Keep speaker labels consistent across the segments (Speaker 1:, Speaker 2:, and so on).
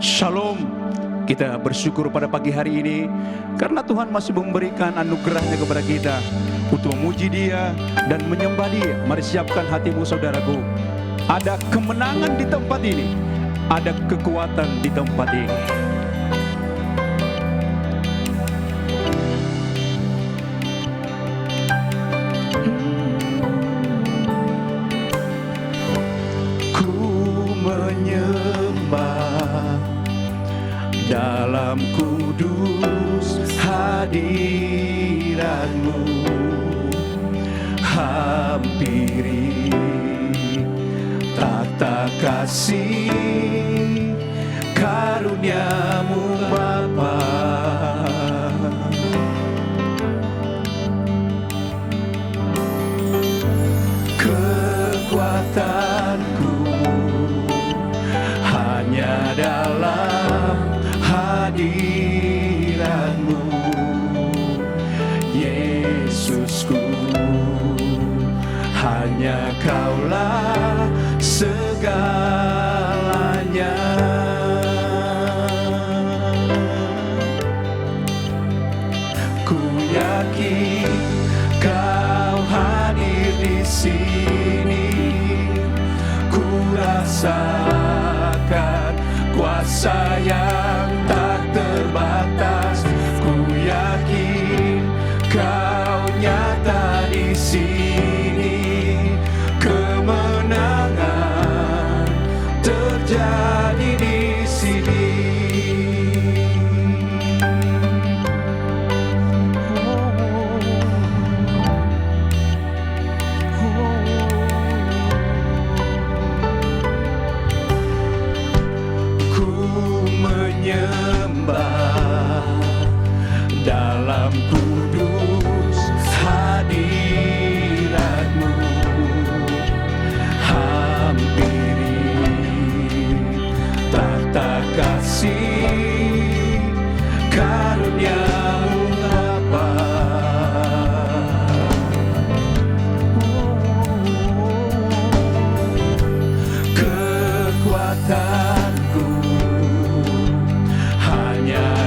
Speaker 1: Shalom. Kita bersyukur pada pagi hari ini karena Tuhan masih memberikan anugerahnya kepada kita untuk memuji Dia dan menyembah Dia. Mari siapkan hatimu saudaraku. Ada kemenangan di tempat ini, ada kekuatan di tempat ini. Ku menyembah dalam kudus hadirat-Mu, hampiri tata kasih karunia-Mu Bapa. Kekuatanku hanya dalam hadirat-Mu, Yesusku, hanya Kaulah segalanya. Ku yakin Kau hadir di sini, ku rasakan kuasa yang tak terbatas. Ku yakin Kau nyata di sini, kemenangan terjadi di sini. Menyembah dalam kudus hadirat-Mu, hampiri tata kasih karunia-Mu Bapa. Kekuatanku hanya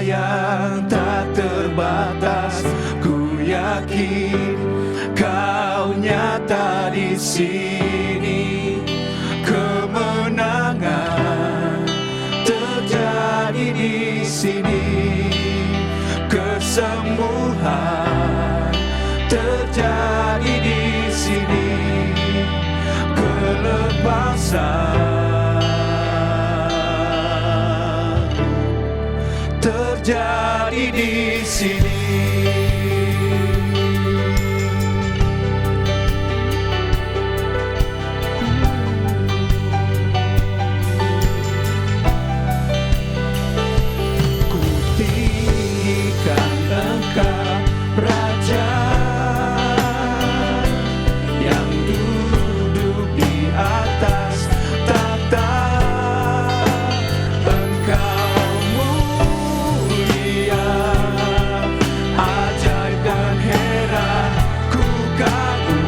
Speaker 1: yang tak terbatas, ku yakin Kau nyata di sini. Kemenangan terjadi di sini, kesembuhan terjadi di sini, kelepasan terjadi di sini. Ku tinggikan Engkau, Raja yang duduk di atas tahta. Engkau mulia, ajaib dan heran, ku kagum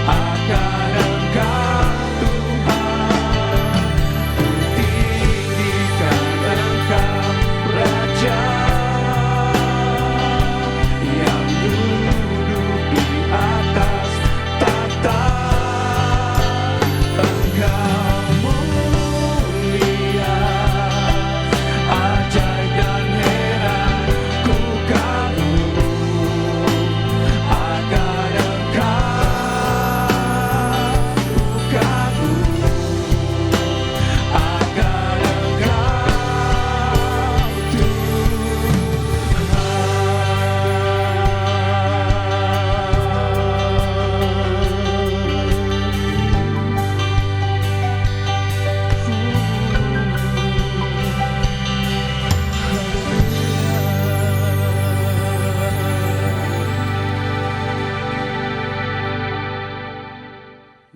Speaker 1: akan Engkau Tuhan. Ku tinggikan Engkau, Raja yang duduk di atas tahta. Engkau mulia, ajaib dan heran, ku kagum akan Engkau, ku kagum akan Engkau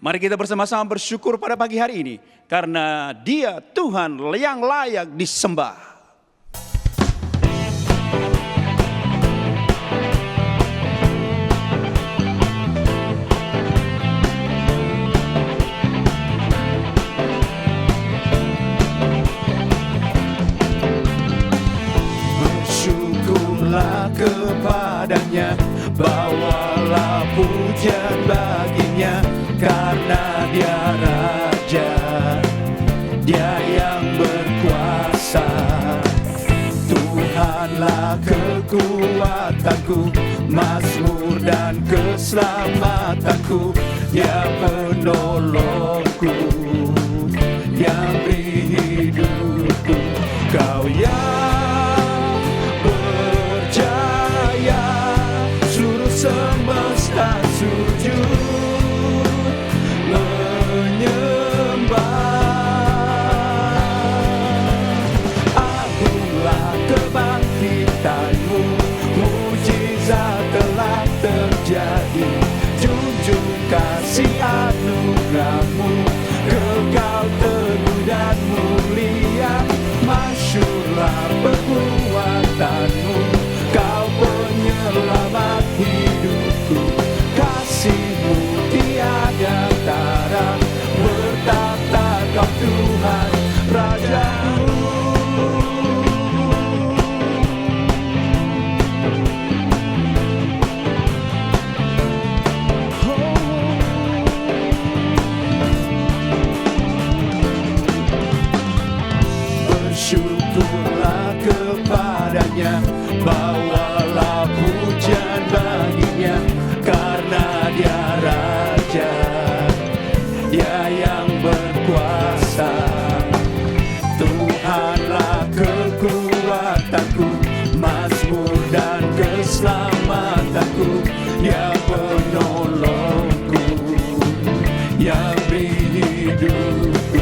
Speaker 1: Mari kita bersama-sama bersyukur pada pagi hari ini, karena Dia Tuhan yang layak disembah. Bersyukurlah kepadanya, bawalah pujian baginya, karena Dia Raja, Dia yang berkuasa. Tuhanlah kekuatanku, mazmur dan keselamatanku, Dia penolongku, yang beri hidupku. Kau yang berjaya, seluruh semesta sujud menyembah. Agunglah kebangkitanmu, mujizat telah terjadi. Junjung kasih anugerahmu, kekal teguh dan mulia. Masyurlah perbuatanmu, Kau penyelamat hidupku. Kasih-Mu tiada tara, bertata Kau Tuhan Rajaku. Bersyukurlah kepadanya, bawalah pujian baginya, karena Dia Raja, Dia yang berkuasa. Tuhanlah kekuatanku, mazmur dan keselamatanku, Dia penolongku, yang beri hidupku.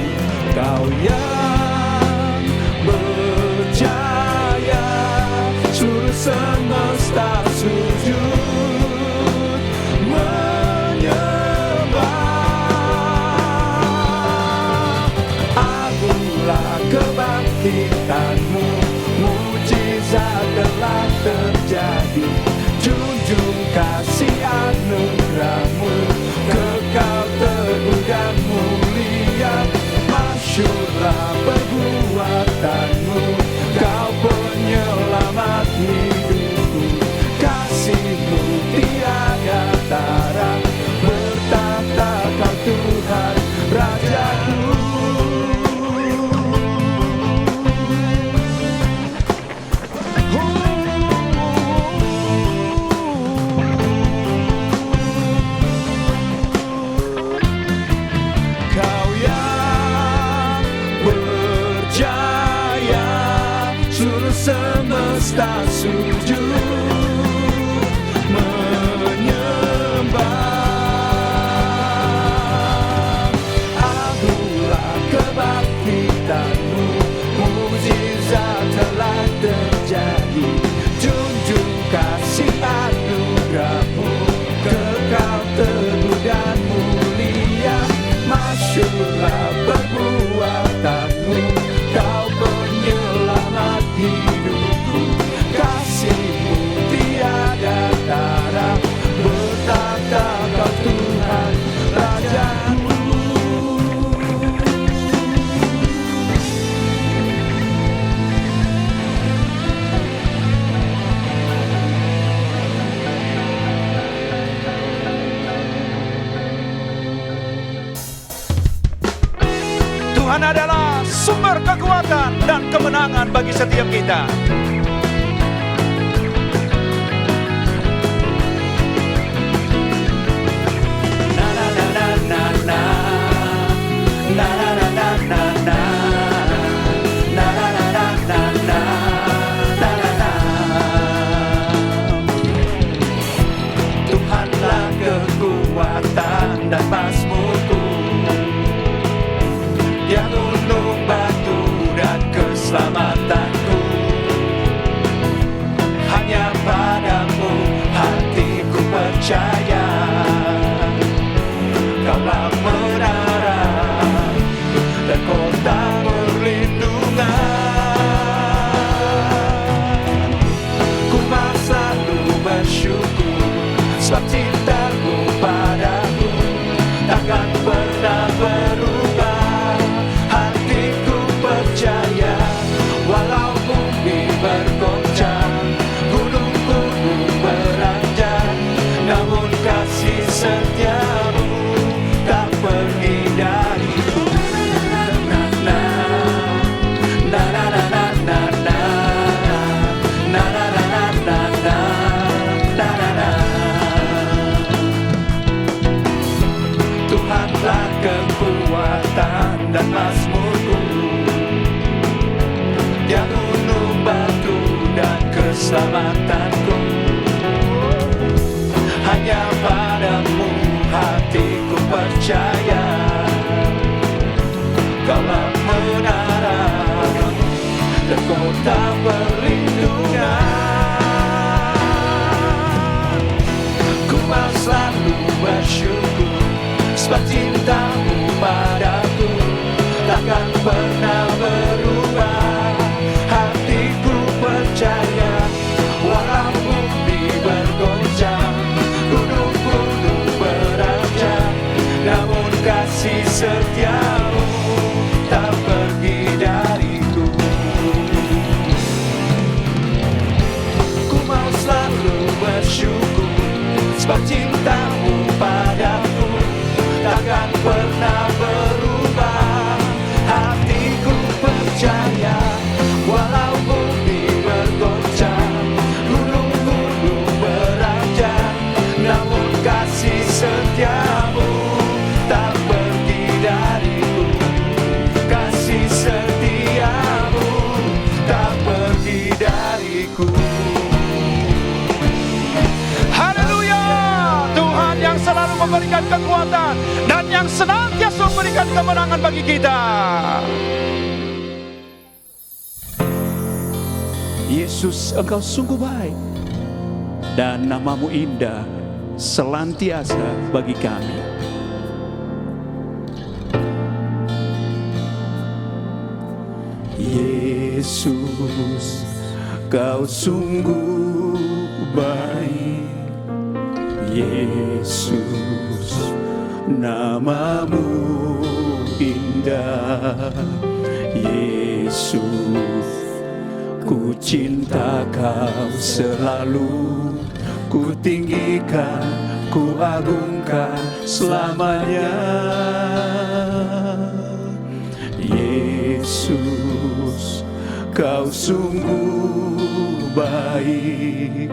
Speaker 1: Kau yang berjaya, seluruh semesta sujud menyembah. Agunglah kebangkitanmu, mujizat telah terjadi. Junjung kasih anugerahmu, kekal teguh dan mulia. Masyurlah perbuatanmu, Kau semesta sujud menyembah. Agunglah kebangkitanmu, mukjizat telah terjadi. Junjung kasih anugerahmu, kekal teguh dan mulia. Masyurlah perbuatanmu, kau penyelamat hidupku. Kasihmu tiada tara, bertata kau Tuhan Rajaku. Tuhan adalah sumber kekuatan dan kemenangan bagi setiap kita. Na na na na na na. Na na na na na na. Na na na na na na. Na na na. Tuhanlah kekuatan dan mazmurku, Dia gunung batu dan keselamatanku. Hanya padamu hatiku percaya, Kaulah menara dan kota perlindungan. Ku mau selalu bersyukur, sebab cintamu padaku takkan pernah berubah. Percaya walau bumi bergoncang, gunung-gunung beranjak, namun kasih setiamu tak pergi dariku. Na na na na na na na na na na na na na na. Tuhanlah kekuatan dan mazmurku, Dia gunung batu dan keselamatanku. Hanya padamu hatiku percaya, Kaulah menara dan kota perlindungan. Ku mau selalu bersyukur, sebab cintamu padaku takkan pernah berubah. Hatiku percaya, walau bumi bergoncang, gunung-gunung beranjak, namun kasih setiamu tak pergi dariku. Ku mau selalu bersyukur, sebab cintamu padaku takkan pernah berubah. Hatiku percaya, walau bumi bergoncang, gunung-gunung beranjak, namun kasih setiamu tak pergi dariku. Kasih setiamu tak pergi dariku. Haleluya! Tuhan yang selalu memberikan kekuatan dan yang senantiasa memberikan kemenangan bagi kita. Yesus, Engkau sungguh baik dan nama-Mu indah senantiasa bagi kami. Yesus, Kau sungguh baik. Yesus, nama-Mu indah. Yesus, ku cinta Kau selalu, ku tinggikan, ku agungkan selamanya. Yesus, Kau sungguh baik.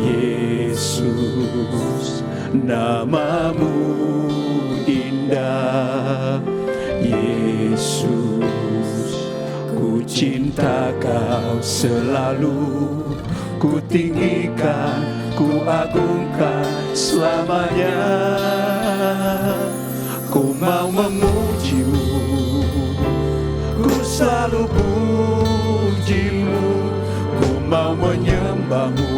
Speaker 1: Yesus, nama-Mu indah. Yesus, ku cinta Kau selalu, ku tinggikan, ku agungkan selamanya. Ku mau memuji-Mu, ku selalu puji-Mu, ku mau menyembah-Mu,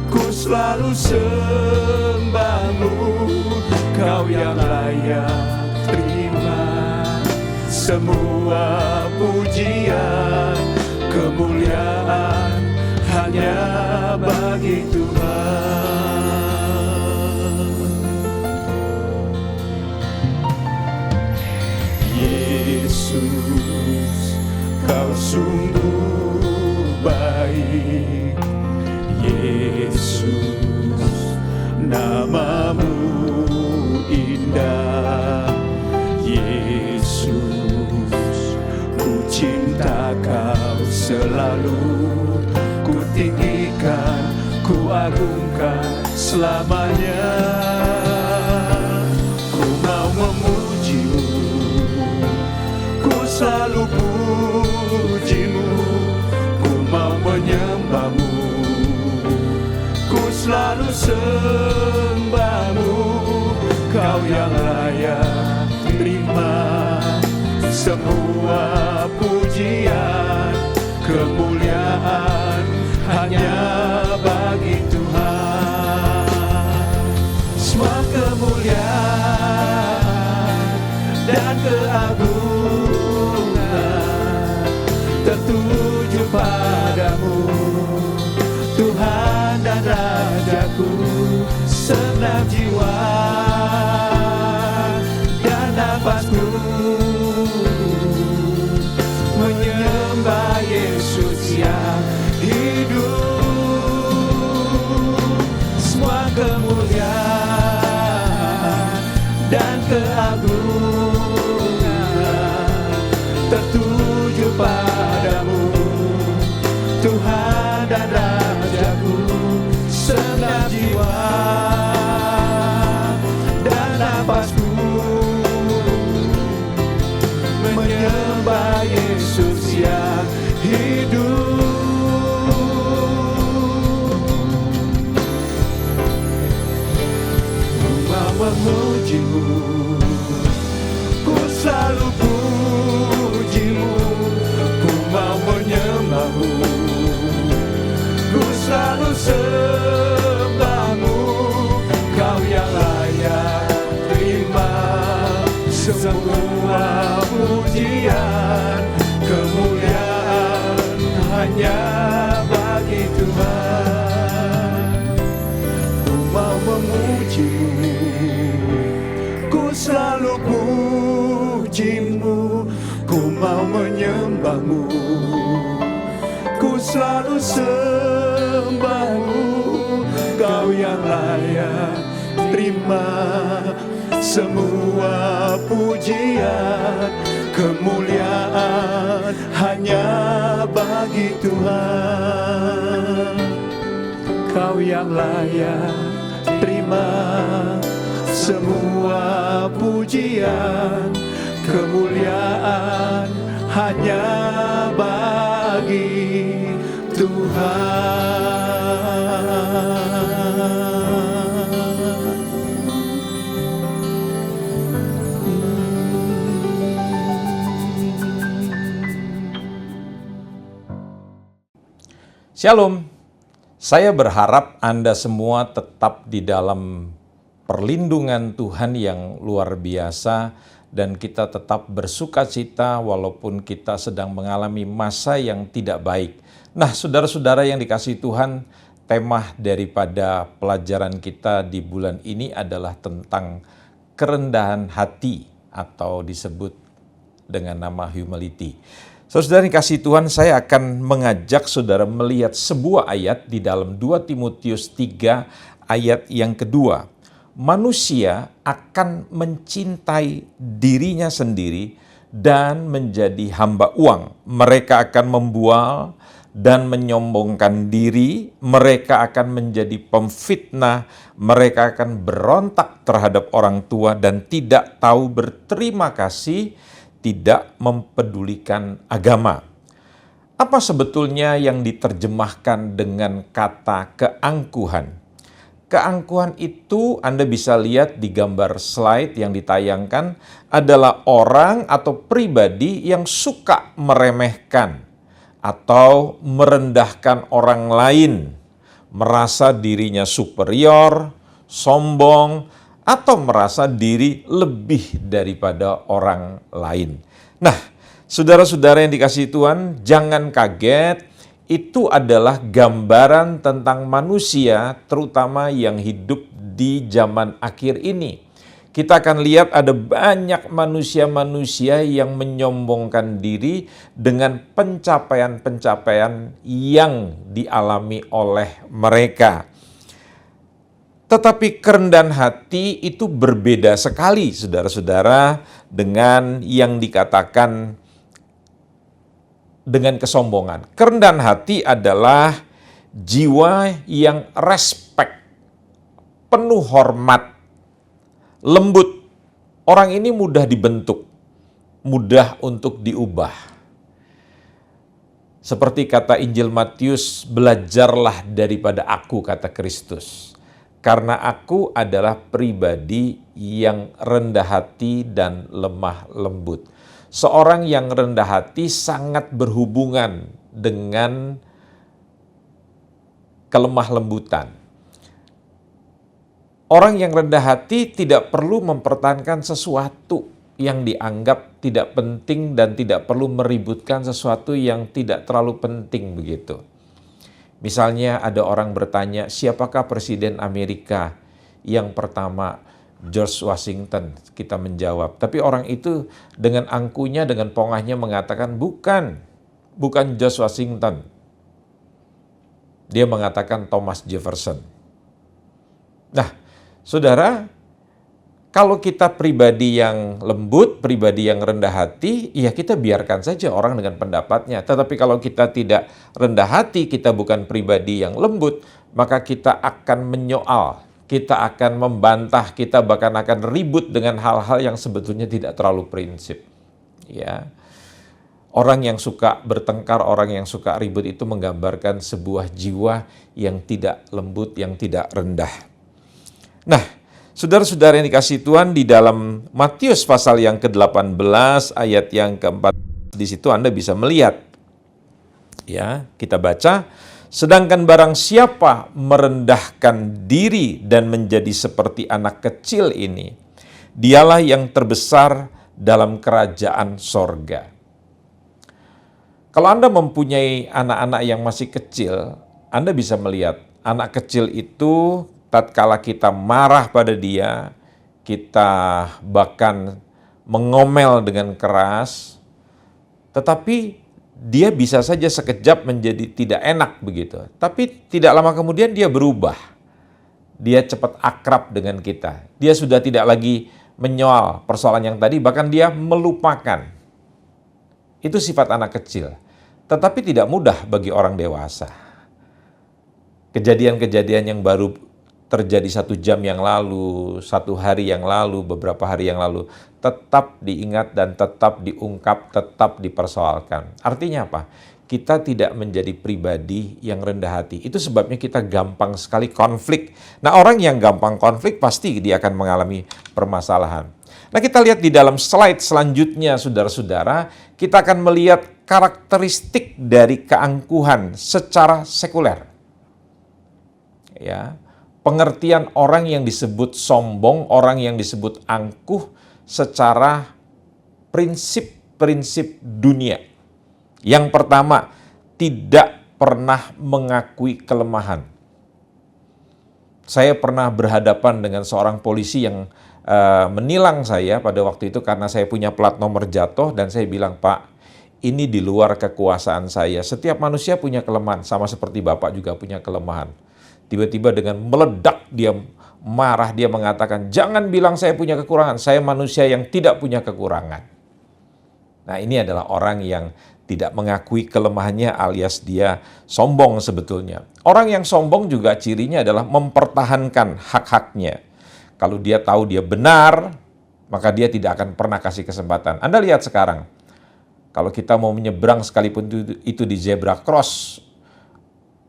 Speaker 1: ku selalu sembah-Mu. Kau yang layak terima semua pujian, kemuliaan hanya bagi Tuhan. Yesus, Kau sungguh baik. Yesus, nama-Mu indah. Yesus, ku cinta Kau selalu, ku tinggikan, ku agungkan selamanya. Ku mau memuji-Mu, ku selalu puji-Mu, ku mau menyembah-Mu, ku selalu sembah-Mu. Kau yang layak terima semua pujian, kemuliaan hanya bagi Tuhan. Semua kemuliaan dan keagungan tertuju padamu, Tuhan dan Rajaku. Senang jiwa dan nafasku menyembah Yesus yang hidup. Semua kemuliaan dan keagungan tertuju padamu, Tuhan dan Rajaku. Senang jiwa dan nafasku menyembah Yesus yang hidup. Ku mau memuji-Mu, ku selalu puji-Mu, ku mau menyembah-Mu, ku selalu sembah-Mu. Kau yang layak terima semua pujian, kemuliaan hanya bagi Tuhan. Ku mau memuji-Mu, ku selalu puji-Mu, ku mau menyembah-Mu, ku selalu sembah-Mu. Kau yang layak terima semua pujian, kemuliaan hanya bagi Tuhan. Kau yang layak terima semua pujian, kemuliaan hanya bagi Tuhan.
Speaker 2: Shalom, saya berharap Anda semua tetap di dalam perlindungan Tuhan yang luar biasa dan kita tetap bersukacita walaupun kita sedang mengalami masa yang tidak baik. Nah, saudara-saudara yang dikasihi Tuhan, tema daripada pelajaran kita di bulan ini adalah tentang kerendahan hati atau disebut dengan nama humility. Saudara yang kasih Tuhan, saya akan mengajak saudara melihat sebuah ayat di dalam 2 Timotius 3 ayat yang kedua. Manusia akan mencintai dirinya sendiri dan menjadi hamba uang. Mereka akan membual dan menyombongkan diri, mereka akan menjadi pemfitnah, mereka akan berontak terhadap orang tua dan tidak tahu berterima kasih, tidak mempedulikan agama. Apa sebetulnya yang diterjemahkan dengan kata keangkuhan? Keangkuhan itu Anda bisa lihat di gambar slide yang ditayangkan adalah orang atau pribadi yang suka meremehkan atau merendahkan orang lain, merasa dirinya superior, sombong, atau merasa diri lebih daripada orang lain. Nah, saudara-saudara yang dikasihi Tuhan, jangan kaget, itu adalah gambaran tentang manusia, terutama yang hidup di zaman akhir ini. Kita akan lihat ada banyak manusia-manusia yang menyombongkan diri dengan pencapaian-pencapaian yang dialami oleh mereka. Tetapi kerendahan hati itu berbeda sekali, saudara-saudara, dengan yang dikatakan dengan kesombongan. Kerendahan hati adalah jiwa yang respect, penuh hormat, lembut. Orang ini mudah dibentuk, mudah untuk diubah. Seperti kata Injil Matius, belajarlah daripada aku, kata Kristus. Karena aku adalah pribadi yang rendah hati dan lemah lembut. Seorang yang rendah hati sangat berhubungan dengan kelemah lembutan. Orang yang rendah hati tidak perlu mempertahankan sesuatu yang dianggap tidak penting dan tidak perlu meributkan sesuatu yang tidak terlalu penting begitu. Misalnya ada orang bertanya, siapakah Presiden Amerika yang pertama? George Washington, kita menjawab. Tapi orang itu dengan angkuhnya, dengan pongahnya mengatakan, bukan George Washington. Dia mengatakan Thomas Jefferson. Nah, saudara, kalau kita pribadi yang lembut, pribadi yang rendah hati, ya kita biarkan saja orang dengan pendapatnya. Tetapi kalau kita tidak rendah hati, kita bukan pribadi yang lembut, maka kita akan menyoal, kita akan membantah, kita bahkan akan ribut dengan hal-hal yang sebetulnya tidak terlalu prinsip. Ya. Orang yang suka bertengkar, orang yang suka ribut itu menggambarkan sebuah jiwa yang tidak lembut, yang tidak rendah. Nah, saudara-saudara yang dikasihi Tuhan, di dalam Matius pasal yang ke-18 ayat yang ke-4, di situ Anda bisa melihat. Ya, kita baca, sedangkan barang siapa merendahkan diri dan menjadi seperti anak kecil ini, dialah yang terbesar dalam kerajaan sorga. Kalau Anda mempunyai anak-anak yang masih kecil, Anda bisa melihat anak kecil itu tatkala kita marah pada dia, kita bahkan mengomel dengan keras, tetapi dia bisa saja sekejap menjadi tidak enak begitu. Tapi tidak lama kemudian dia berubah. Dia cepat akrab dengan kita. Dia sudah tidak lagi menyoal persoalan yang tadi, bahkan dia melupakan. Itu sifat anak kecil. Tetapi tidak mudah bagi orang dewasa. Kejadian-kejadian yang baru terjadi 1 jam yang lalu, 1 hari yang lalu, beberapa hari yang lalu, tetap diingat dan tetap diungkap, tetap dipersoalkan. Artinya apa? Kita tidak menjadi pribadi yang rendah hati. Itu sebabnya kita gampang sekali konflik. Nah, orang yang gampang konflik pasti dia akan mengalami permasalahan. Nah, kita lihat di dalam slide selanjutnya, saudara-saudara, kita akan melihat karakteristik dari keangkuhan secara sekuler. Ya. Pengertian orang yang disebut sombong, orang yang disebut angkuh secara prinsip-prinsip dunia. Yang pertama, tidak pernah mengakui kelemahan. Saya pernah berhadapan dengan seorang polisi yang menilang saya pada waktu itu karena saya punya plat nomor jatuh dan saya bilang, Pak, ini di luar kekuasaan saya. Setiap manusia punya kelemahan, sama seperti Bapak juga punya kelemahan. Tiba-tiba dengan meledak dia marah, dia mengatakan, jangan bilang saya punya kekurangan, saya manusia yang tidak punya kekurangan. Nah, ini adalah orang yang tidak mengakui kelemahannya alias dia sombong sebetulnya. Orang yang sombong juga cirinya adalah mempertahankan hak-haknya. Kalau dia tahu dia benar, maka dia tidak akan pernah kasih kesempatan. Anda lihat sekarang, kalau kita mau menyeberang sekalipun itu di zebra cross,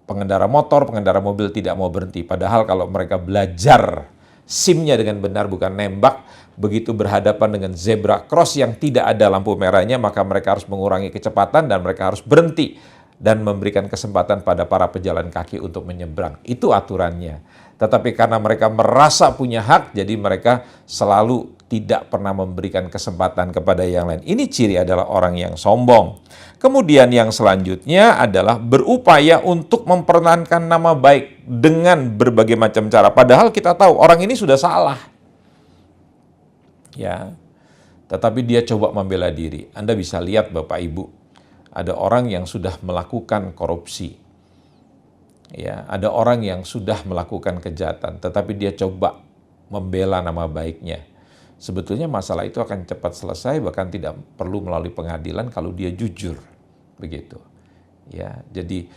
Speaker 2: pengendara motor, pengendara mobil tidak mau berhenti. Padahal kalau mereka belajar SIM-nya dengan benar, bukan nembak, begitu berhadapan dengan zebra cross yang tidak ada lampu merahnya, maka mereka harus mengurangi kecepatan dan mereka harus berhenti dan memberikan kesempatan pada para pejalan kaki untuk menyeberang. Itu aturannya. Tetapi karena mereka merasa punya hak, jadi mereka selalu tidak pernah memberikan kesempatan kepada yang lain. Ini ciri adalah orang yang sombong. Kemudian yang selanjutnya adalah berupaya untuk mempertahankan nama baik dengan berbagai macam cara. Padahal kita tahu orang ini sudah salah. Ya. Tetapi dia coba membela diri. Anda bisa lihat Bapak Ibu, ada orang yang sudah melakukan korupsi. Ya, ada orang yang sudah melakukan kejahatan, tetapi dia coba membela nama baiknya. Sebetulnya masalah itu akan cepat selesai, bahkan tidak perlu melalui pengadilan kalau dia jujur, begitu. Ya, jadi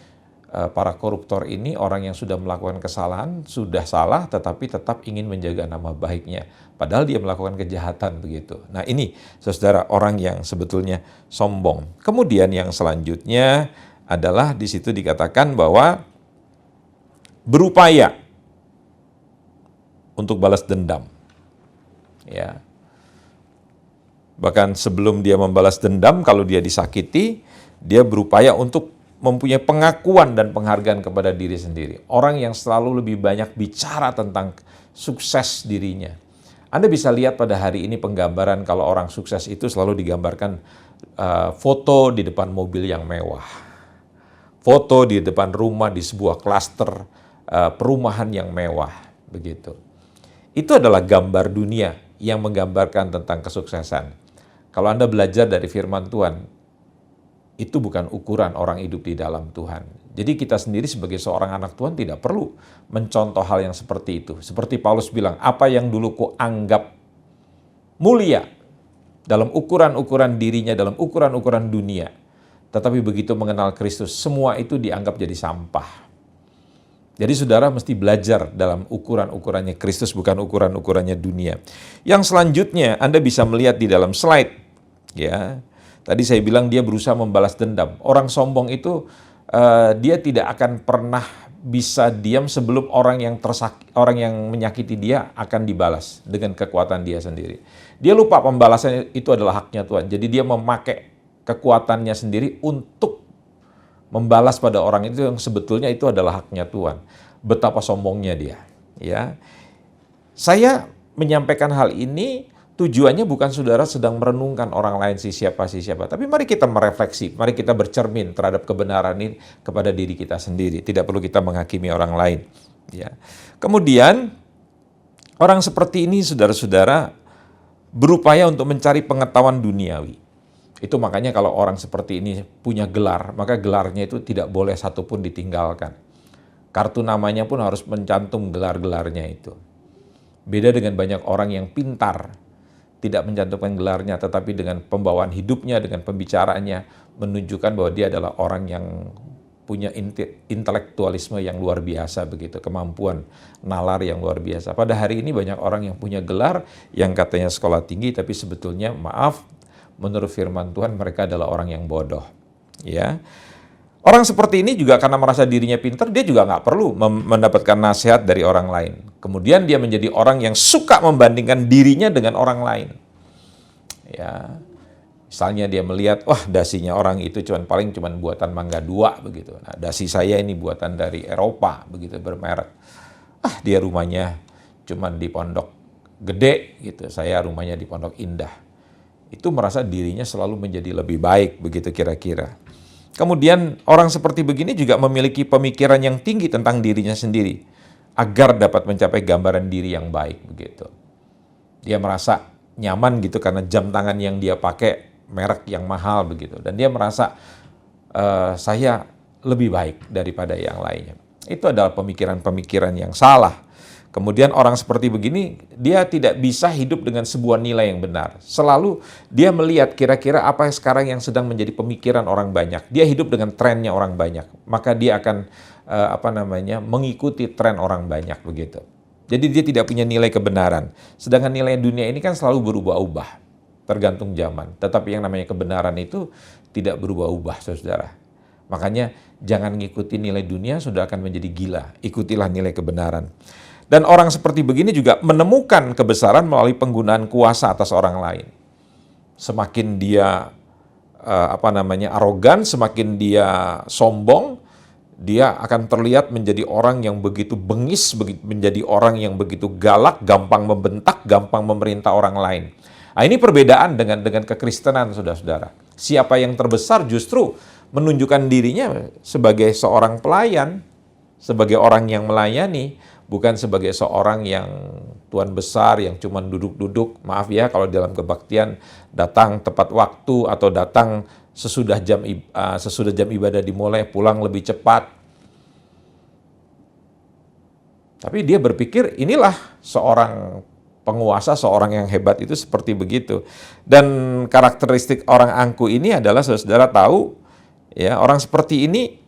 Speaker 2: para koruptor ini orang yang sudah melakukan kesalahan, sudah salah, tetapi tetap ingin menjaga nama baiknya. Padahal dia melakukan kejahatan, begitu. Nah ini, saudara, orang yang sebetulnya sombong. Kemudian yang selanjutnya adalah di situ dikatakan bahwa berupaya untuk balas dendam. Ya. Bahkan sebelum dia membalas dendam, kalau dia disakiti, dia berupaya untuk mempunyai pengakuan dan penghargaan kepada diri sendiri. Orang yang selalu lebih banyak bicara tentang sukses dirinya. Anda bisa lihat pada hari ini penggambaran kalau orang sukses itu selalu digambarkan foto di depan mobil yang mewah. Foto di depan rumah di sebuah klaster perumahan yang mewah, begitu. Itu adalah gambar dunia yang menggambarkan tentang kesuksesan. Kalau Anda belajar dari firman Tuhan, itu bukan ukuran orang hidup di dalam Tuhan. Jadi kita sendiri sebagai seorang anak Tuhan tidak perlu mencontoh hal yang seperti itu. Seperti Paulus bilang, apa yang dulu kuanggap mulia dalam ukuran-ukuran dirinya, dalam ukuran-ukuran dunia. Tetapi begitu mengenal Kristus, semua itu dianggap jadi sampah. Jadi saudara mesti belajar dalam ukuran-ukurannya Kristus, bukan ukuran-ukurannya dunia. Yang selanjutnya Anda bisa melihat di dalam slide. Ya, tadi saya bilang dia berusaha membalas dendam. Orang sombong itu dia tidak akan pernah bisa diam sebelum orang yang menyakiti dia akan dibalas dengan kekuatan dia sendiri. Dia lupa pembalasannya itu adalah haknya Tuhan. Jadi dia memakai kekuatannya sendiri untuk membalas pada orang itu yang sebetulnya itu adalah haknya Tuhan. Betapa sombongnya dia. Ya, saya menyampaikan hal ini tujuannya bukan saudara sedang merenungkan orang lain si siapa. Tapi mari kita merefleksi, mari kita bercermin terhadap kebenaran ini kepada diri kita sendiri. Tidak perlu kita menghakimi orang lain. Ya. Kemudian orang seperti ini saudara-saudara berupaya untuk mencari pengetahuan duniawi. Itu makanya kalau orang seperti ini punya gelar, maka gelarnya itu tidak boleh satupun ditinggalkan. Kartu namanya pun harus mencantum gelar-gelarnya itu. Beda dengan banyak orang yang pintar, tidak mencantumkan gelarnya, tetapi dengan pembawaan hidupnya, dengan pembicaraannya, menunjukkan bahwa dia adalah orang yang punya intelektualisme yang luar biasa, begitu, kemampuan nalar yang luar biasa. Pada hari ini banyak orang yang punya gelar, yang katanya sekolah tinggi, tapi sebetulnya maaf, menurut firman Tuhan mereka adalah orang yang bodoh. Ya, orang seperti ini juga karena merasa dirinya pintar, dia juga nggak perlu mendapatkan nasihat dari orang lain. Kemudian dia menjadi orang yang suka membandingkan dirinya dengan orang lain. Ya, misalnya dia melihat, wah dasinya orang itu paling buatan Mangga 2 begitu. Nah, dasi saya ini buatan dari Eropa begitu, bermerek. Dia rumahnya cuma di Pondok Gede gitu, saya rumahnya di Pondok Indah. Itu merasa dirinya selalu menjadi lebih baik, begitu kira-kira. Kemudian orang seperti begini juga memiliki pemikiran yang tinggi tentang dirinya sendiri, agar dapat mencapai gambaran diri yang baik, begitu. Dia merasa nyaman gitu karena jam tangan yang dia pakai merek yang mahal, begitu. Dan dia merasa saya lebih baik daripada yang lainnya. Itu adalah pemikiran-pemikiran yang salah. Kemudian orang seperti begini, dia tidak bisa hidup dengan sebuah nilai yang benar. Selalu dia melihat kira-kira apa yang sekarang yang sedang menjadi pemikiran orang banyak. Dia hidup dengan trennya orang banyak. Maka dia akan mengikuti tren orang banyak, begitu. Jadi dia tidak punya nilai kebenaran. Sedangkan nilai dunia ini kan selalu berubah-ubah, tergantung zaman. Tetapi yang namanya kebenaran itu tidak berubah-ubah, saudara. Makanya jangan ngikuti nilai dunia, sudah akan menjadi gila. Ikutilah nilai kebenaran. Dan orang seperti begini juga menemukan kebesaran melalui penggunaan kuasa atas orang lain. Semakin dia arogan, semakin dia sombong, dia akan terlihat menjadi orang yang begitu bengis, menjadi orang yang begitu galak, gampang membentak, gampang memerintah orang lain. Nah, ini perbedaan dengan kekristenan, saudara-saudara. Siapa yang terbesar justru menunjukkan dirinya sebagai seorang pelayan, sebagai orang yang melayani, bukan sebagai seorang yang tuan besar yang cuma duduk-duduk. Maaf ya kalau dalam kebaktian datang tepat waktu atau datang sesudah jam ibadah dimulai, pulang lebih cepat. Tapi dia berpikir inilah seorang penguasa, seorang yang hebat itu seperti begitu. Dan karakteristik orang angkuh ini adalah, saudara tahu, ya, orang seperti ini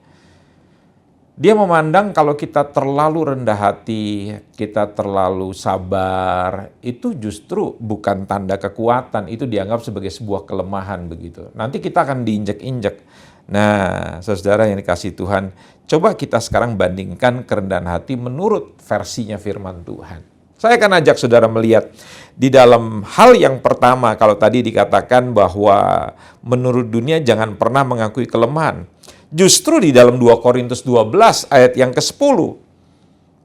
Speaker 2: dia memandang kalau kita terlalu rendah hati, kita terlalu sabar, itu justru bukan tanda kekuatan, itu dianggap sebagai sebuah kelemahan begitu. Nanti kita akan diinjek-injek. Nah, saudara yang dikasihi Tuhan, coba kita sekarang bandingkan kerendahan hati menurut versinya firman Tuhan. Saya akan ajak saudara melihat di dalam hal yang pertama, kalau tadi dikatakan bahwa menurut dunia jangan pernah mengakui kelemahan. Justru di dalam 2 Korintus 12 ayat yang ke-10,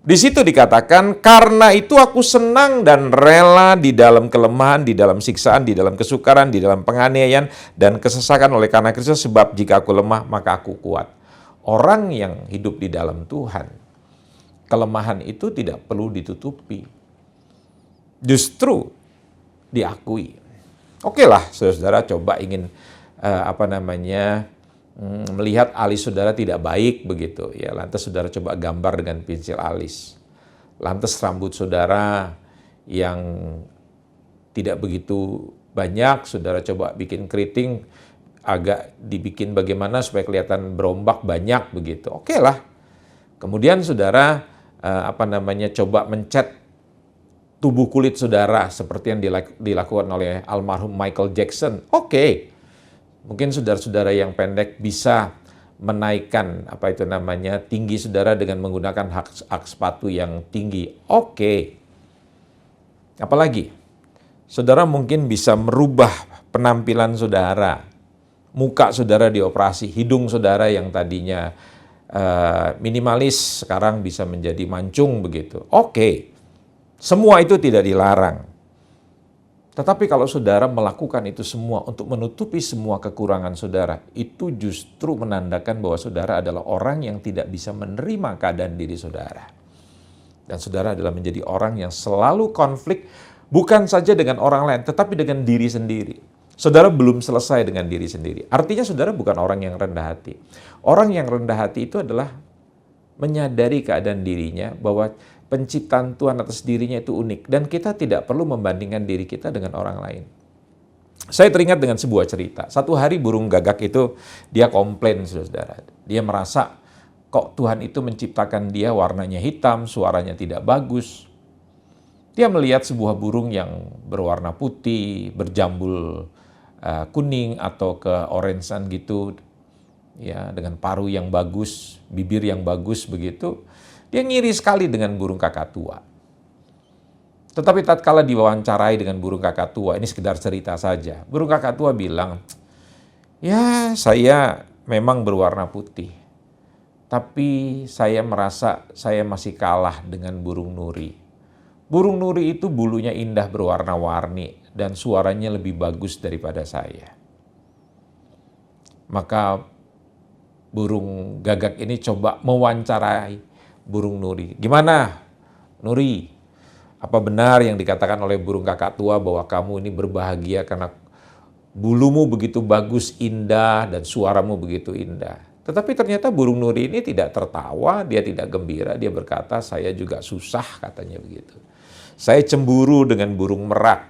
Speaker 2: di situ dikatakan, karena itu aku senang dan rela di dalam kelemahan, di dalam siksaan, di dalam kesukaran, di dalam penganiayaan, dan kesesakan oleh karena Kristus, sebab jika aku lemah, maka aku kuat. Orang yang hidup di dalam Tuhan, kelemahan itu tidak perlu ditutupi, justru diakui. Oke lah, saudara coba ingin melihat alis saudara tidak baik begitu, ya lantas saudara coba gambar dengan pensil alis. Lantas rambut saudara yang tidak begitu banyak, saudara coba bikin keriting, agak dibikin bagaimana supaya kelihatan berombak banyak begitu. Oke lah. Kemudian saudara coba mencat tubuh kulit saudara seperti yang dilakukan oleh almarhum Michael Jackson. Oke. Mungkin saudara-saudara yang pendek bisa menaikkan tinggi saudara dengan menggunakan hak sepatu yang tinggi. Oke. Apalagi? Saudara mungkin bisa merubah penampilan saudara. Muka saudara dioperasi, hidung saudara yang tadinya minimalis sekarang bisa menjadi mancung begitu. Oke. Semua itu tidak dilarang. Tetapi kalau saudara melakukan itu semua untuk menutupi semua kekurangan saudara, itu justru menandakan bahwa saudara adalah orang yang tidak bisa menerima keadaan diri saudara. Dan saudara adalah menjadi orang yang selalu konflik, bukan saja dengan orang lain, tetapi dengan diri sendiri. Saudara belum selesai dengan diri sendiri. Artinya saudara bukan orang yang rendah hati. Orang yang rendah hati itu adalah menyadari keadaan dirinya bahwa penciptaan Tuhan atas dirinya itu unik. Dan kita tidak perlu membandingkan diri kita dengan orang lain. Saya teringat dengan sebuah cerita. Satu hari burung gagak itu dia komplain, saudara. Dia merasa kok Tuhan itu menciptakan dia warnanya hitam, suaranya tidak bagus. Dia melihat sebuah burung yang berwarna putih, berjambul kuning atau keorangean gitu. Ya, dengan paruh yang bagus, bibir yang bagus begitu. Dia ngiri sekali dengan burung kakatua. Tetapi tatkala diwawancarai dengan burung kakatua, ini sekedar cerita saja. Burung kakatua bilang, ya saya memang berwarna putih. Tapi saya merasa saya masih kalah dengan burung nuri. Burung nuri itu bulunya indah berwarna-warni dan suaranya lebih bagus daripada saya. Maka burung gagak ini coba mewawancarai burung nuri. Gimana, Nuri? Apa benar yang dikatakan oleh burung kakatua bahwa kamu ini berbahagia karena bulumu begitu bagus, indah, dan suaramu begitu indah? Tetapi ternyata burung nuri ini tidak tertawa, dia tidak gembira, dia berkata, saya juga susah, katanya begitu. Saya cemburu dengan burung merak.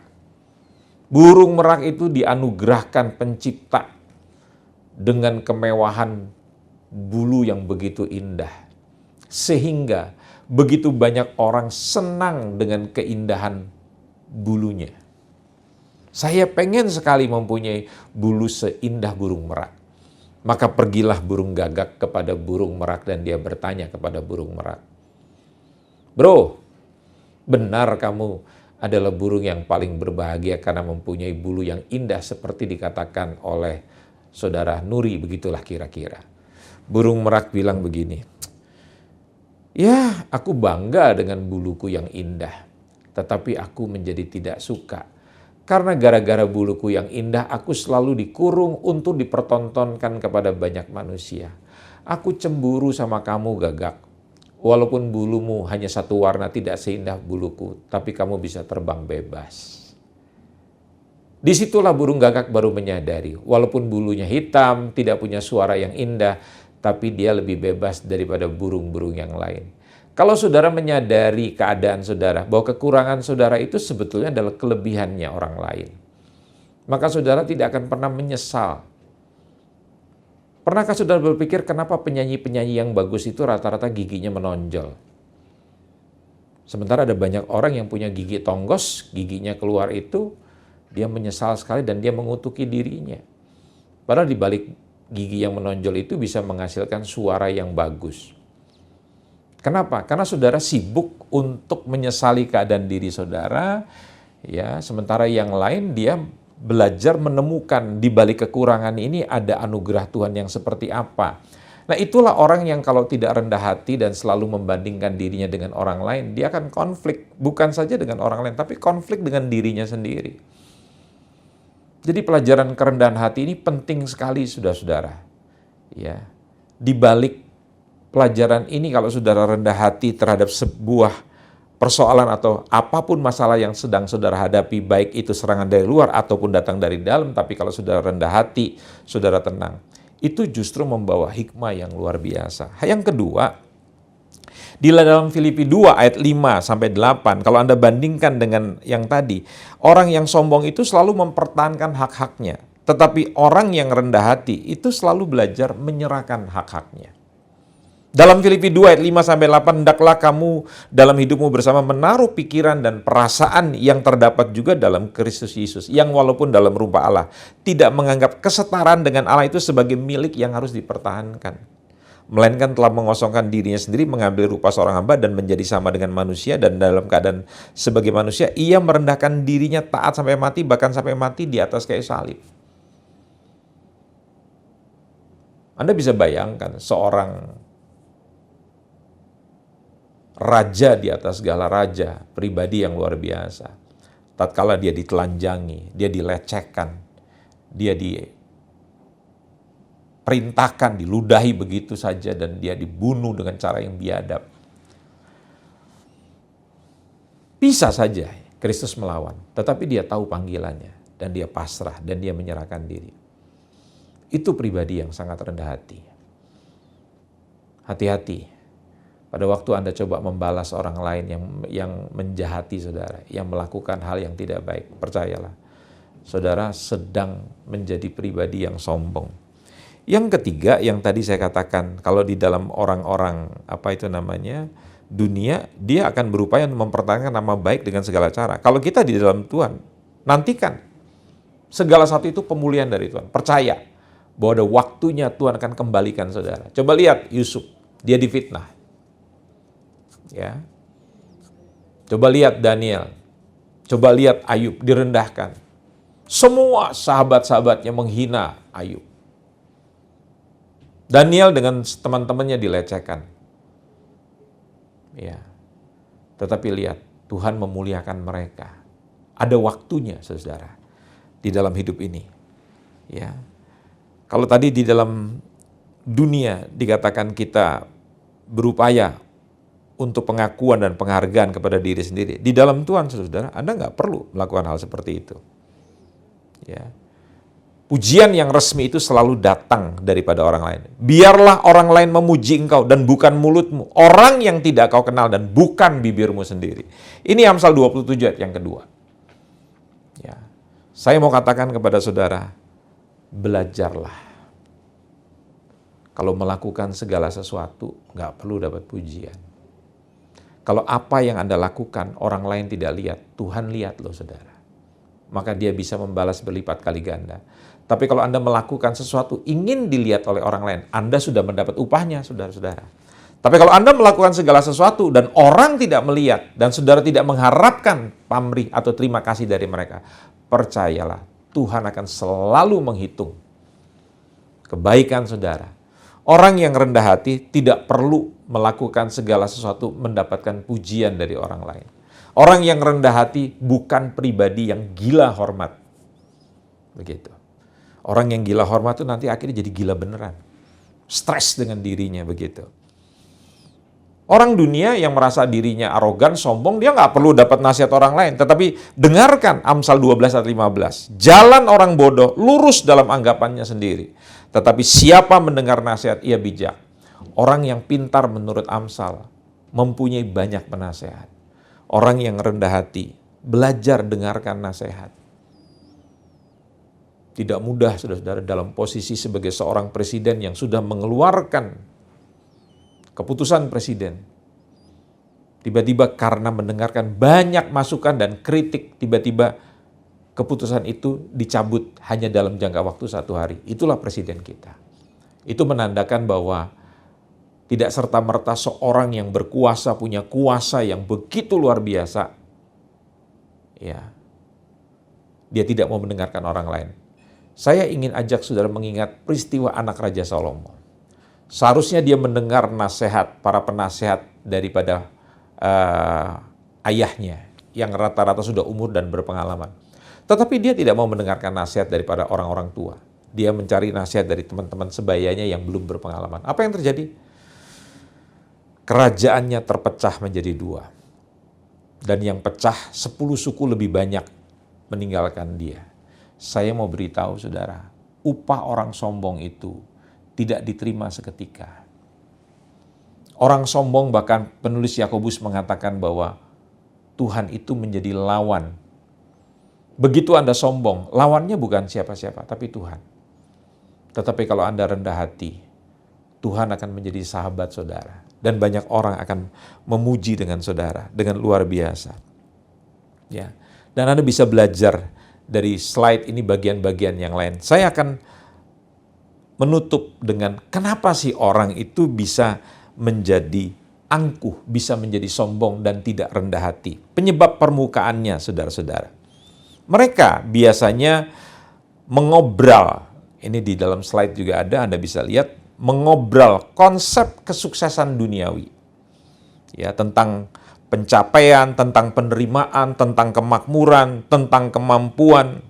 Speaker 2: Burung merak itu dianugerahkan pencipta dengan kemewahan bulu yang begitu indah. sehingga begitu banyak orang senang dengan keindahan bulunya. Saya pengen sekali mempunyai bulu seindah burung merak. Maka pergilah burung gagak kepada burung merak dan dia bertanya kepada burung merak, "Bro, benar kamu adalah burung yang paling berbahagia karena mempunyai bulu yang indah seperti dikatakan oleh saudara Nuri, begitulah kira-kira." Burung merak bilang begini, "Ya, aku bangga dengan buluku yang indah, tetapi aku menjadi tidak suka. Karena gara-gara buluku yang indah, aku selalu dikurung untuk dipertontonkan kepada banyak manusia. Aku cemburu sama kamu, gagak. Walaupun bulumu hanya satu warna tidak seindah buluku, tapi kamu bisa terbang bebas." Disitulah burung gagak baru menyadari, walaupun bulunya hitam, tidak punya suara yang indah, tapi dia lebih bebas daripada burung-burung yang lain. Kalau saudara menyadari keadaan saudara, bahwa kekurangan saudara itu sebetulnya adalah kelebihannya orang lain, maka saudara tidak akan pernah menyesal. Pernahkah saudara berpikir kenapa penyanyi-penyanyi yang bagus itu rata-rata giginya menonjol? Sementara ada banyak orang yang punya gigi tonggos, giginya keluar itu, dia menyesal sekali dan dia mengutuki dirinya. Padahal di balik gigi yang menonjol itu bisa menghasilkan suara yang bagus. Kenapa? Karena saudara sibuk untuk menyesali keadaan diri saudara, ya, sementara yang lain dia belajar menemukan di balik kekurangan ini ada anugerah Tuhan yang seperti apa. Nah, itulah orang yang kalau tidak rendah hati dan selalu membandingkan dirinya dengan orang lain, dia akan konflik, bukan saja dengan orang lain, tapi konflik dengan dirinya sendiri. Jadi pelajaran kerendahan hati ini penting sekali, saudara-saudara. Ya, di balik pelajaran ini kalau saudara rendah hati terhadap sebuah persoalan atau apapun masalah yang sedang saudara hadapi, baik itu serangan dari luar ataupun datang dari dalam, tapi kalau saudara rendah hati, saudara tenang, itu justru membawa hikmah yang luar biasa. Yang kedua, di dalam Filipi 2 ayat 5-8, kalau Anda bandingkan dengan yang tadi, orang yang sombong itu selalu mempertahankan hak-haknya, tetapi orang yang rendah hati itu selalu belajar menyerahkan hak-haknya. Dalam Filipi 2 ayat 5-8, hendaklah kamu dalam hidupmu bersama menaruh pikiran dan perasaan yang terdapat juga dalam Kristus Yesus, yang walaupun dalam rupa Allah, tidak menganggap kesetaraan dengan Allah itu sebagai milik yang harus dipertahankan, melainkan telah mengosongkan dirinya sendiri, mengambil rupa seorang hamba dan menjadi sama dengan manusia, dan dalam keadaan sebagai manusia, ia merendahkan dirinya taat sampai mati, bahkan sampai mati di atas kayu salib. Anda bisa bayangkan seorang raja di atas segala raja, pribadi yang luar biasa. Tatkala dia ditelanjangi, dia dilecehkan, dia diperintahkan, diludahi begitu saja, dan dia dibunuh dengan cara yang biadab. Bisa saja Kristus melawan, tetapi dia tahu panggilannya, dan dia pasrah, dan dia menyerahkan diri. Itu pribadi yang sangat rendah hati. Hati-hati. Pada waktu Anda coba membalas orang lain yang menjahati saudara, yang melakukan hal yang tidak baik, percayalah, saudara sedang menjadi pribadi yang sombong. Yang ketiga, yang tadi saya katakan, kalau di dalam orang-orang, dunia, dia akan berupaya mempertahankan nama baik dengan segala cara. Kalau kita di dalam Tuhan, nantikan segala satu itu pemulihan dari Tuhan. Percaya bahwa ada waktunya Tuhan akan kembalikan saudara. Coba lihat Yusuf, dia difitnah. Ya, coba lihat Daniel, coba lihat Ayub direndahkan. Semua sahabat-sahabatnya menghina Ayub. Daniel dengan teman-temannya dilecehkan. Ya, tetapi lihat Tuhan memuliakan mereka. Ada waktunya, saudara, di dalam hidup ini. Ya, kalau tadi di dalam dunia dikatakan kita berupaya untuk pengakuan dan penghargaan kepada diri sendiri. Di dalam Tuhan, saudara, Anda nggak perlu melakukan hal seperti itu. Ya. Pujian yang resmi itu selalu datang daripada orang lain. Biarlah orang lain memuji engkau dan bukan mulutmu. Orang yang tidak kau kenal dan bukan bibirmu sendiri. Ini Amsal 27 ayat yang kedua. Ya. Saya mau katakan kepada saudara, belajarlah. Kalau melakukan segala sesuatu, nggak perlu dapat pujian. Kalau apa yang Anda lakukan, orang lain tidak lihat, Tuhan lihat loh saudara. Maka dia bisa membalas berlipat kali ganda. Tapi kalau Anda melakukan sesuatu ingin dilihat oleh orang lain, Anda sudah mendapat upahnya, saudara-saudara. Tapi kalau Anda melakukan segala sesuatu dan orang tidak melihat, dan saudara tidak mengharapkan pamrih atau terima kasih dari mereka, percayalah, Tuhan akan selalu menghitung kebaikan saudara. Orang yang rendah hati tidak perlu melakukan segala sesuatu mendapatkan pujian dari orang lain. Orang yang rendah hati bukan pribadi yang gila hormat. Begitu. Orang yang gila hormat itu nanti akhirnya jadi gila beneran. Stres dengan dirinya begitu. Orang dunia yang merasa dirinya arogan, sombong, dia nggak perlu dapat nasihat orang lain. Tetapi dengarkan Amsal 12 ayat 15. Jalan orang bodoh lurus dalam anggapannya sendiri. Tetapi siapa mendengar nasihat, ia bijak. Orang yang pintar menurut Amsal mempunyai banyak penasehat. Orang yang rendah hati belajar dengarkan nasihat. Tidak mudah, saudara-saudara, dalam posisi sebagai seorang presiden yang sudah mengeluarkan keputusan presiden. Tiba-tiba karena mendengarkan banyak masukan dan kritik, tiba-tiba keputusan itu dicabut hanya dalam jangka waktu 1 hari. Itulah presiden kita. Itu menandakan bahwa tidak serta-merta seorang yang berkuasa, punya kuasa yang begitu luar biasa, ya, dia tidak mau mendengarkan orang lain. Saya ingin ajak saudara mengingat peristiwa anak Raja Salomo. Seharusnya dia mendengar nasihat para penasehat daripada ayahnya yang rata-rata sudah umur dan berpengalaman. Tetapi dia tidak mau mendengarkan nasihat daripada orang-orang tua. Dia mencari nasihat dari teman-teman sebayanya yang belum berpengalaman. Apa yang terjadi? Kerajaannya terpecah menjadi 2. Dan yang pecah 10 suku lebih banyak meninggalkan dia. Saya mau beritahu saudara, upah orang sombong itu tidak diterima seketika. Orang sombong, bahkan penulis Yakobus mengatakan bahwa Tuhan itu menjadi lawan. Begitu Anda sombong, lawannya bukan siapa-siapa, tapi Tuhan. Tetapi kalau Anda rendah hati, Tuhan akan menjadi sahabat saudara. Dan banyak orang akan memuji dengan saudara, dengan luar biasa. Ya. Dan Anda bisa belajar dari slide ini bagian-bagian yang lain. Saya akan menutup dengan kenapa sih orang itu bisa menjadi angkuh, bisa menjadi sombong dan tidak rendah hati. Penyebab permukaannya, saudara-saudara. Mereka biasanya mengobral, ini di dalam slide juga ada, Anda bisa lihat, mengobral konsep kesuksesan duniawi. Ya, tentang pencapaian, tentang penerimaan, tentang kemakmuran, tentang kemampuan.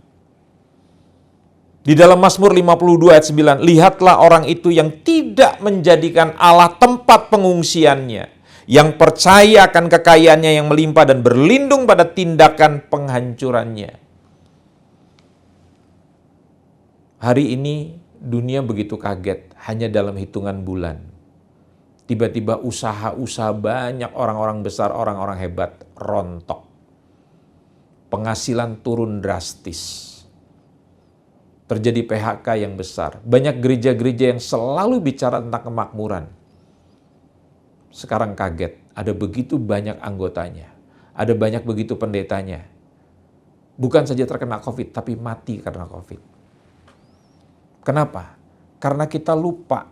Speaker 2: Di dalam Mazmur 52 ayat 9, lihatlah orang itu yang tidak menjadikan Allah tempat pengungsiannya, yang percaya akan kekayaannya yang melimpah dan berlindung pada tindakan penghancurannya. Hari ini dunia begitu kaget, hanya dalam hitungan bulan. Tiba-tiba usaha-usaha banyak orang-orang besar, orang-orang hebat rontok. Penghasilan turun drastis. Terjadi PHK yang besar. Banyak gereja-gereja yang selalu bicara tentang kemakmuran. Sekarang kaget, ada begitu banyak anggotanya. Ada banyak begitu pendetanya. Bukan saja terkena COVID, tapi mati karena COVID. Kenapa? Karena kita lupa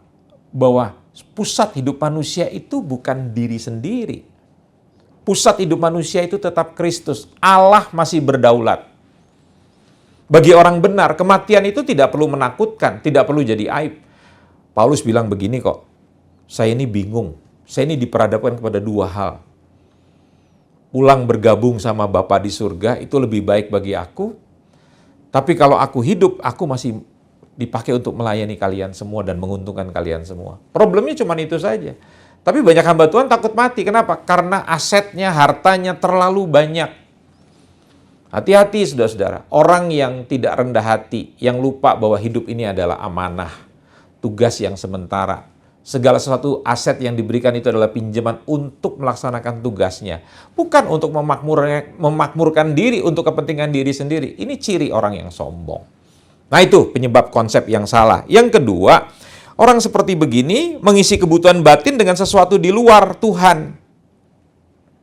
Speaker 2: bahwa pusat hidup manusia itu bukan diri sendiri. Pusat hidup manusia itu tetap Kristus. Allah masih berdaulat. Bagi orang benar, kematian itu tidak perlu menakutkan, tidak perlu jadi aib. Paulus bilang begini kok, saya ini bingung, saya ini diperhadapkan kepada 2 hal. Pulang bergabung sama Bapa di surga itu lebih baik bagi aku, tapi kalau aku hidup, aku masih dipakai untuk melayani kalian semua dan menguntungkan kalian semua. Problemnya cuma itu saja. Tapi banyak hamba Tuhan takut mati. Kenapa? Karena asetnya, hartanya terlalu banyak. Hati-hati saudara-saudara. Orang yang tidak rendah hati, yang lupa bahwa hidup ini adalah amanah, tugas yang sementara. Segala sesuatu aset yang diberikan itu adalah pinjaman untuk melaksanakan tugasnya. Bukan untuk memakmurkan diri untuk kepentingan diri sendiri. Ini ciri orang yang sombong. Nah itu penyebab konsep yang salah. Yang kedua, Orang seperti begini mengisi kebutuhan batin dengan sesuatu di luar Tuhan.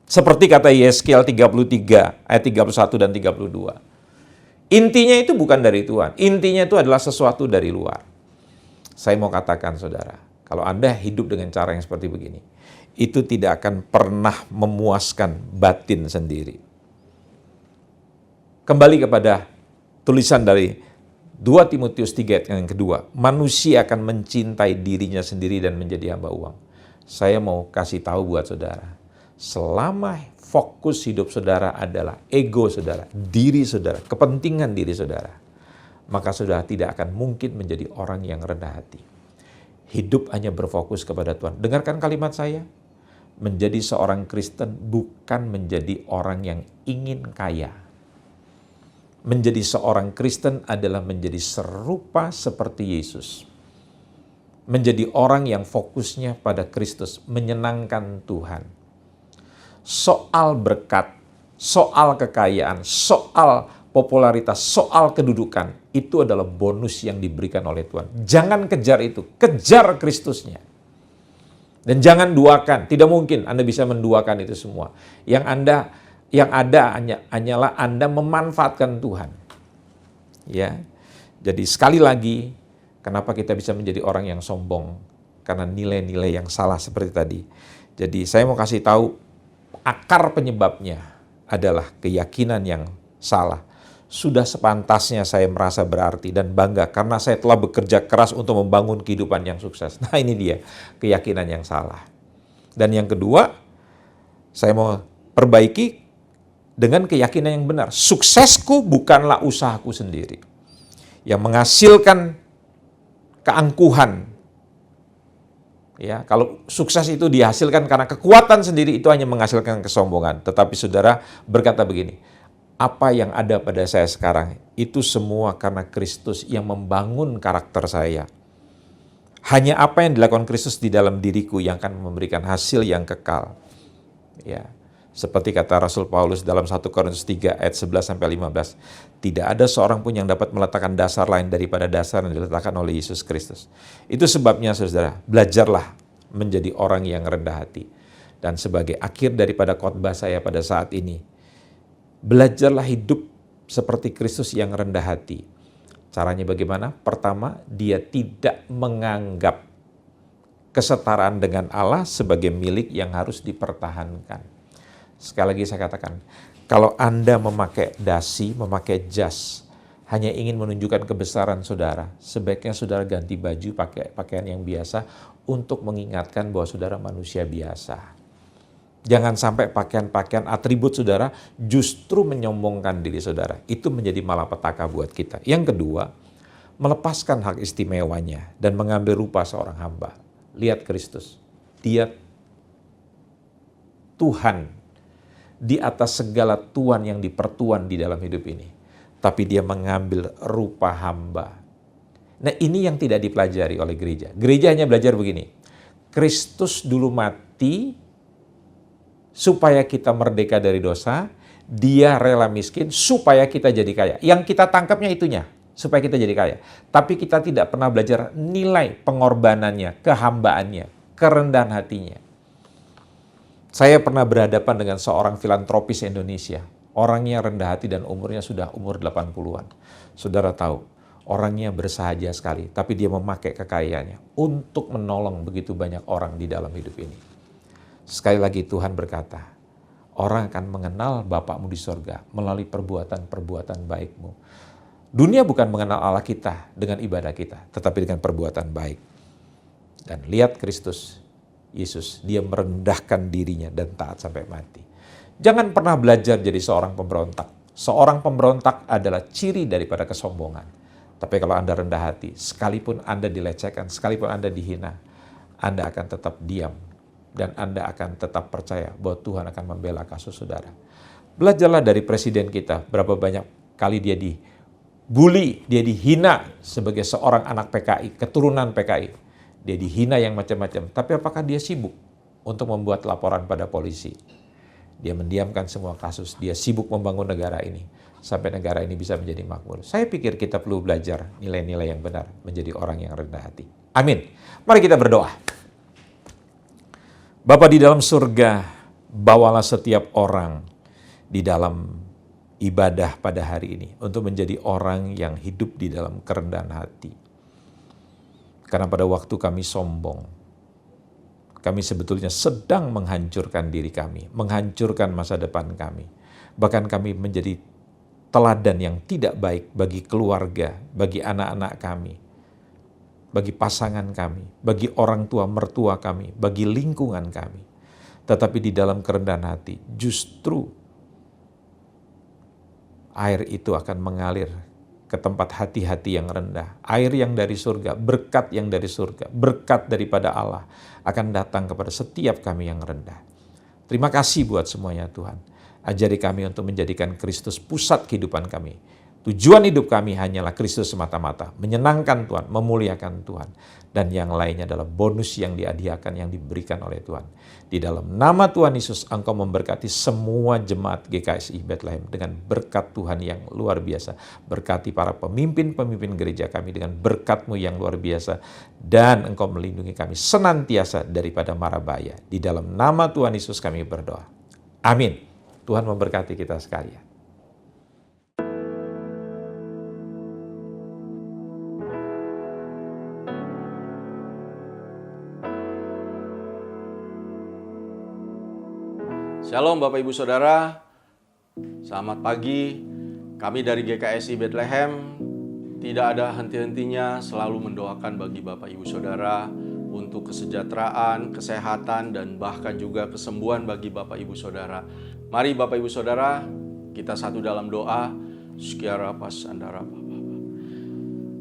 Speaker 2: Seperti kata Yeskiel 33 ayat 31 dan 32. Intinya itu bukan dari Tuhan. Intinya itu adalah sesuatu dari luar. Saya mau katakan saudara, kalau Anda hidup dengan cara yang seperti begini, itu tidak akan pernah memuaskan batin sendiri. Kembali kepada tulisan dari 2 Timotius 3 ayat yang kedua, manusia akan mencintai dirinya sendiri dan menjadi hamba uang. Saya mau kasih tahu buat saudara, selama fokus hidup saudara adalah ego saudara, diri saudara, kepentingan diri saudara, maka saudara tidak akan mungkin menjadi orang yang rendah hati. Hidup hanya berfokus kepada Tuhan. Dengarkan kalimat saya, menjadi seorang Kristen bukan menjadi orang yang ingin kaya. Menjadi seorang Kristen adalah menjadi serupa seperti Yesus. Menjadi orang yang fokusnya pada Kristus, menyenangkan Tuhan. Soal berkat, soal kekayaan, soal popularitas, soal kedudukan, itu adalah bonus yang diberikan oleh Tuhan. Jangan kejar itu, kejar Kristusnya. Dan jangan duakan, tidak mungkin Anda bisa menduakan itu semua. Yang ada hanyalah Anda memanfaatkan Tuhan. Ya. Jadi sekali lagi, kenapa kita bisa menjadi orang yang sombong? Karena nilai-nilai yang salah seperti tadi. Jadi saya mau kasih tahu, akar penyebabnya adalah keyakinan yang salah. Sudah sepantasnya saya merasa berarti dan bangga karena saya telah bekerja keras untuk membangun kehidupan yang sukses. Nah ini dia, keyakinan yang salah. Dan yang kedua, saya mau perbaiki dengan keyakinan yang benar. Suksesku bukanlah usahaku sendiri. Yang menghasilkan keangkuhan. Ya, kalau sukses itu dihasilkan karena kekuatan sendiri, itu hanya menghasilkan kesombongan. Tetapi saudara berkata begini, apa yang ada pada saya sekarang, itu semua karena Kristus yang membangun karakter saya. Hanya apa yang dilakukan Kristus di dalam diriku yang akan memberikan hasil yang kekal. Ya. Seperti kata Rasul Paulus dalam 1 Korintus 3 ayat 11-15. Tidak ada seorang pun yang dapat meletakkan dasar lain daripada dasar yang diletakkan oleh Yesus Kristus. Itu sebabnya saudara, belajarlah menjadi orang yang rendah hati. Dan sebagai akhir daripada khotbah saya pada saat ini, belajarlah hidup seperti Kristus yang rendah hati. Caranya bagaimana? Pertama, dia tidak menganggap kesetaraan dengan Allah sebagai milik yang harus dipertahankan. Sekali lagi saya katakan, kalau Anda memakai dasi, memakai jas, hanya ingin menunjukkan kebesaran saudara, sebaiknya saudara ganti baju, pakai pakaian yang biasa untuk mengingatkan bahwa saudara manusia biasa. Jangan sampai pakaian-pakaian atribut saudara justru menyombongkan diri saudara. Itu menjadi malapetaka buat kita. Yang kedua, melepaskan hak istimewanya dan mengambil rupa seorang hamba. Lihat Kristus, dia Tuhan di atas segala tuan yang dipertuan di dalam hidup ini. Tapi dia mengambil rupa hamba. Nah ini yang tidak dipelajari oleh gereja. Gereja hanya belajar begini. Kristus dulu mati supaya kita merdeka dari dosa. Dia rela miskin supaya kita jadi kaya. Yang kita tangkapnya itunya. Supaya kita jadi kaya. Tapi kita tidak pernah belajar nilai pengorbanannya, kehambaannya, kerendahan hatinya. Saya pernah berhadapan dengan seorang filantropis Indonesia. Orangnya rendah hati dan umurnya sudah umur 80-an. Saudara tahu, orangnya bersahaja sekali. Tapi dia memakai kekayaannya untuk menolong begitu banyak orang di dalam hidup ini. Sekali lagi Tuhan berkata, orang akan mengenal Bapakmu di sorga melalui perbuatan-perbuatan baikmu. Dunia bukan mengenal Allah kita dengan ibadah kita, tetapi dengan perbuatan baik. Dan lihat Kristus, Yesus, dia merendahkan dirinya dan taat sampai mati. Jangan pernah belajar jadi seorang pemberontak. Seorang pemberontak adalah ciri daripada kesombongan. Tapi kalau Anda rendah hati, sekalipun Anda dilecehkan, sekalipun Anda dihina, Anda akan tetap diam. Dan Anda akan tetap percaya bahwa Tuhan akan membela kasus saudara. Belajarlah dari presiden kita, berapa banyak kali dia dibully, dia dihina sebagai seorang anak PKI, keturunan PKI. Dia dihina yang macam-macam. Tapi apakah dia sibuk untuk membuat laporan pada polisi? Dia mendiamkan semua kasus. Dia sibuk membangun negara ini sampai negara ini bisa menjadi makmur. Saya pikir kita perlu belajar nilai-nilai yang benar, menjadi orang yang rendah hati. Amin. Mari kita berdoa. Bapa di dalam surga, bawalah setiap orang di dalam ibadah pada hari ini untuk menjadi orang yang hidup di dalam kerendahan hati. Karena pada waktu kami sombong, kami sebetulnya sedang menghancurkan diri kami, menghancurkan masa depan kami. Bahkan kami menjadi teladan yang tidak baik bagi keluarga, bagi anak-anak kami, bagi pasangan kami, bagi orang tua mertua kami, bagi lingkungan kami. Tetapi di dalam kerendahan hati, justru air itu akan mengalir ke tempat hati-hati yang rendah. Air yang dari surga, berkat yang dari surga, berkat daripada Allah akan datang kepada setiap kami yang rendah. Terima kasih buat semuanya Tuhan. Ajari kami untuk menjadikan Kristus pusat kehidupan kami. Tujuan hidup kami hanyalah Kristus semata-mata. Menyenangkan Tuhan, memuliakan Tuhan. Dan yang lainnya adalah bonus yang dihadiahkan, yang diberikan oleh Tuhan. Di dalam nama Tuhan Yesus, Engkau memberkati semua jemaat GKSI Bethlehem dengan berkat Tuhan yang luar biasa. Berkati para pemimpin-pemimpin gereja kami dengan berkat-Mu yang luar biasa. Dan Engkau melindungi kami senantiasa daripada mara bahaya. Di dalam nama Tuhan Yesus kami berdoa. Amin. Tuhan memberkati kita sekalian.
Speaker 3: Shalom Bapak Ibu Saudara, selamat pagi. Kami dari GKSI Bethlehem tidak ada henti-hentinya selalu mendoakan bagi Bapak Ibu Saudara untuk kesejahteraan, kesehatan, dan bahkan juga kesembuhan bagi Bapak Ibu Saudara. Mari Bapak Ibu Saudara, kita satu dalam doa.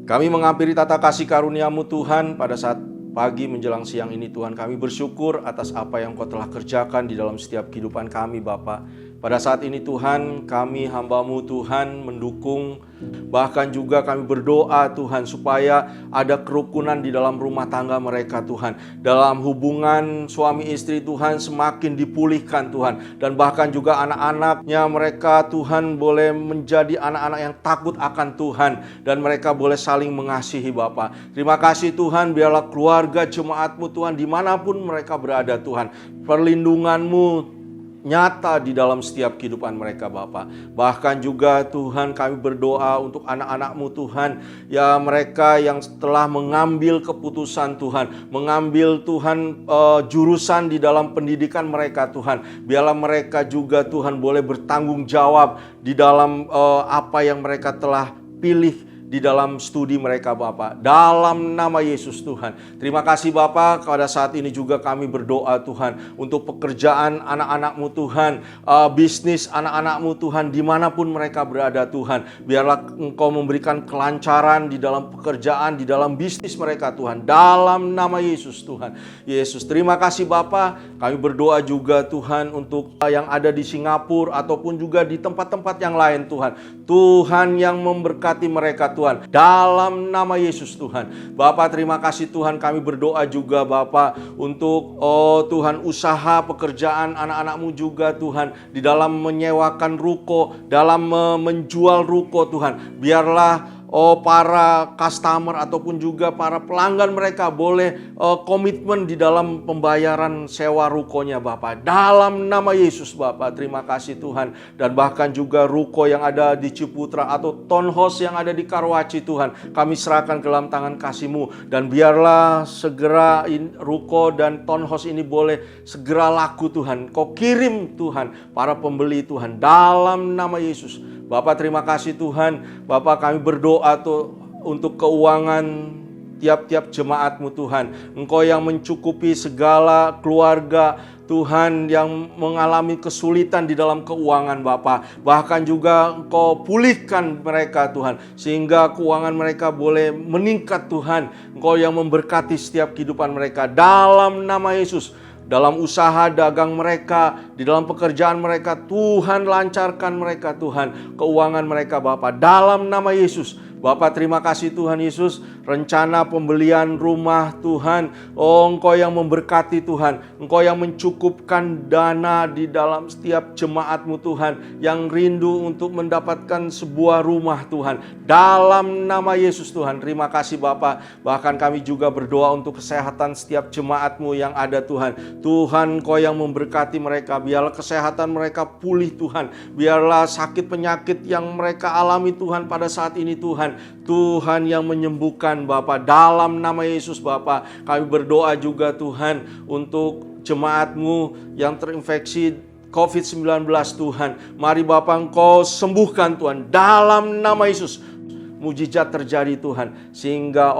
Speaker 3: Kami menghampiri tata kasih karunia-Mu Tuhan pada saat pagi menjelang siang ini Tuhan. Kami bersyukur atas apa yang Kau telah kerjakan di dalam setiap kehidupan kami Bapa. Pada saat ini Tuhan, kami hamba-Mu Tuhan mendukung, bahkan juga kami berdoa Tuhan supaya ada kerukunan di dalam rumah tangga mereka Tuhan. Dalam hubungan suami istri Tuhan semakin dipulihkan Tuhan. Dan bahkan juga anak-anaknya mereka Tuhan boleh menjadi anak-anak yang takut akan Tuhan. Dan mereka boleh saling mengasihi Bapa. Terima kasih Tuhan, biarlah keluarga jemaat-Mu Tuhan dimanapun mereka berada Tuhan. Perlindungan-Mu nyata di dalam setiap kehidupan mereka Bapa. Bahkan juga Tuhan kami berdoa untuk anak-anak-Mu Tuhan, ya mereka yang telah mengambil keputusan Tuhan, mengambil Tuhan jurusan di dalam pendidikan mereka Tuhan. Biarlah mereka juga Tuhan boleh bertanggung jawab di dalam apa yang mereka telah pilih di dalam studi mereka Bapa. Dalam nama Yesus Tuhan. Terima kasih Bapa, pada saat ini juga kami berdoa Tuhan untuk pekerjaan anak-anak-Mu Tuhan, bisnis anak-anak-Mu Tuhan dimanapun mereka berada Tuhan. Biarlah Engkau memberikan kelancaran di dalam pekerjaan, di dalam bisnis mereka Tuhan. Dalam nama Yesus Tuhan. Yesus, terima kasih Bapa. Kami berdoa juga Tuhan untuk yang ada di Singapura ataupun juga di tempat-tempat yang lain Tuhan. Tuhan yang memberkati mereka Tuhan. Dalam nama Yesus Tuhan. Bapak terima kasih Tuhan, kami berdoa juga Bapak untuk Tuhan usaha pekerjaan anak-anak-Mu juga Tuhan. Di dalam menyewakan ruko, dalam menjual ruko Tuhan. Biarlah para customer ataupun juga para pelanggan mereka boleh komitmen di dalam pembayaran sewa rukonya Bapak. Dalam nama Yesus Bapak, terima kasih Tuhan. Dan bahkan juga ruko yang ada di Ciputra atau townhouse yang ada di Karawaci Tuhan, kami serahkan ke dalam tangan kasih-Mu. Dan biarlah segera ruko dan townhouse ini boleh segera laku Tuhan. Kau kirim Tuhan para pembeli Tuhan. Dalam nama Yesus Bapak, terima kasih Tuhan. Bapak kami berdoa untuk keuangan tiap-tiap jemaat-Mu Tuhan. Engkau yang mencukupi segala keluarga Tuhan yang mengalami kesulitan di dalam keuangan Bapak. Bahkan juga Engkau pulihkan mereka Tuhan, sehingga keuangan mereka boleh meningkat Tuhan. Engkau yang memberkati setiap kehidupan mereka. Dalam nama Yesus. Dalam usaha dagang mereka, di dalam pekerjaan mereka, Tuhan lancarkan mereka Tuhan. Keuangan mereka Bapa. Dalam nama Yesus. Bapak terima kasih Tuhan Yesus, rencana pembelian rumah Tuhan, oh Engkau yang memberkati Tuhan, Engkau yang mencukupkan dana di dalam setiap jemaat-Mu Tuhan, yang rindu untuk mendapatkan sebuah rumah Tuhan, dalam nama Yesus Tuhan. Terima kasih Bapak, bahkan kami juga berdoa untuk kesehatan setiap jemaat-Mu yang ada Tuhan. Tuhan Engkau yang memberkati mereka, biarlah kesehatan mereka pulih Tuhan, biarlah sakit penyakit yang mereka alami Tuhan pada saat ini Tuhan, Tuhan yang menyembuhkan Bapak, dalam nama Yesus Bapak. Kami berdoa juga Tuhan untuk jemaat-Mu yang terinfeksi COVID-19 Tuhan, mari Bapak Engkau sembuhkan Tuhan, dalam nama Yesus. Mujizat terjadi Tuhan, sehingga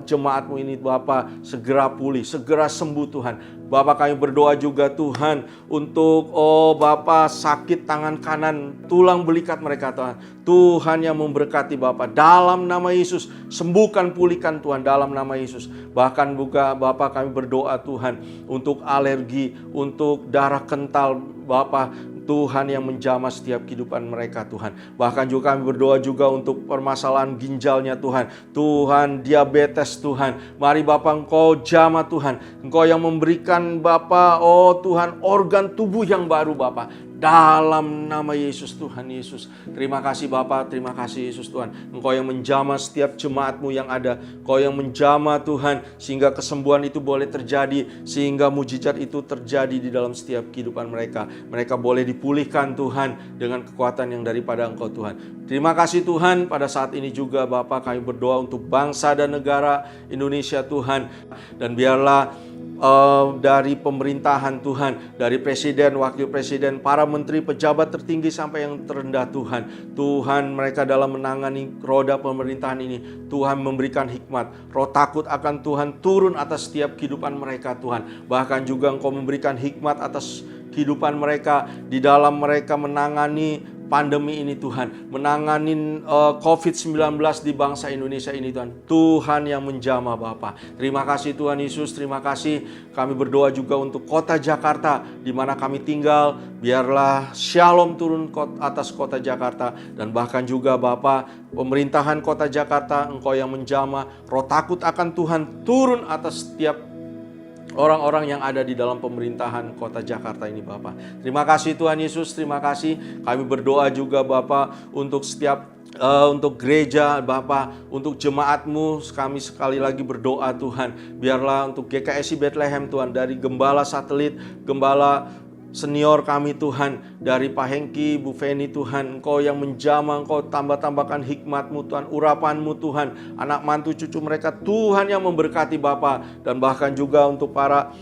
Speaker 3: jemaat-Mu ini Bapak segera pulih, segera sembuh Tuhan. Bapak kami berdoa juga Tuhan untuk Bapak sakit tangan kanan, tulang belikat mereka Tuhan. Tuhan yang memberkati Bapak, dalam nama Yesus. Sembuhkan, pulihkan Tuhan, dalam nama Yesus. Bahkan juga Bapak kami berdoa Tuhan untuk alergi, untuk darah kental Bapak, Tuhan yang menjamah setiap kehidupan mereka Tuhan. Bahkan juga kami berdoa juga untuk permasalahan ginjalnya Tuhan. Tuhan diabetes Tuhan. Mari Bapak Engkau jamah Tuhan. Engkau yang memberikan Bapak, oh Tuhan, organ tubuh yang baru Bapak. Dalam nama Yesus Tuhan Yesus. Terima kasih Bapak, terima kasih Yesus Tuhan. Engkau yang menjamah setiap jemaat-Mu yang ada. Engkau yang menjamah Tuhan, sehingga kesembuhan itu boleh terjadi, sehingga mujizat itu terjadi di dalam setiap kehidupan mereka. Mereka boleh dipulihkan Tuhan dengan kekuatan yang daripada Engkau Tuhan. Terima kasih Tuhan, pada saat ini juga Bapak kami berdoa untuk bangsa dan negara Indonesia Tuhan. Dan biarlah dari pemerintahan Tuhan, dari presiden, wakil presiden, para menteri, pejabat tertinggi sampai yang terendah Tuhan. Tuhan, mereka dalam menangani roda pemerintahan ini, Tuhan memberikan hikmat. Roh takut akan Tuhan turun atas setiap kehidupan mereka Tuhan. Bahkan juga Engkau memberikan hikmat atas kehidupan mereka, di dalam mereka menangani pandemi ini Tuhan, menangani COVID-19 di bangsa Indonesia ini Tuhan. Tuhan yang menjamah Bapa. Terima kasih Tuhan Yesus, terima kasih. Kami berdoa juga untuk kota Jakarta di mana kami tinggal. Biarlah shalom turun atas kota Jakarta, dan bahkan juga Bapa, pemerintahan kota Jakarta Engkau yang menjamah. Roh takut akan Tuhan turun atas setiap orang-orang yang ada di dalam pemerintahan kota Jakarta ini Bapak. Terima kasih Tuhan Yesus, terima kasih. Kami berdoa juga Bapak untuk setiap untuk gereja Bapak, untuk jemaat-Mu. Kami sekali lagi berdoa Tuhan, biarlah untuk GKSI Bethlehem Tuhan, dari gembala satelit, gembala senior kami Tuhan, dari Pak Hengki, Bu Feni Tuhan, Engkau yang menjamah, Engkau tambah-tambahkan hikmat-Mu Tuhan, urapan-Mu Tuhan, anak mantu cucu mereka Tuhan yang memberkati Bapak. Dan bahkan juga untuk para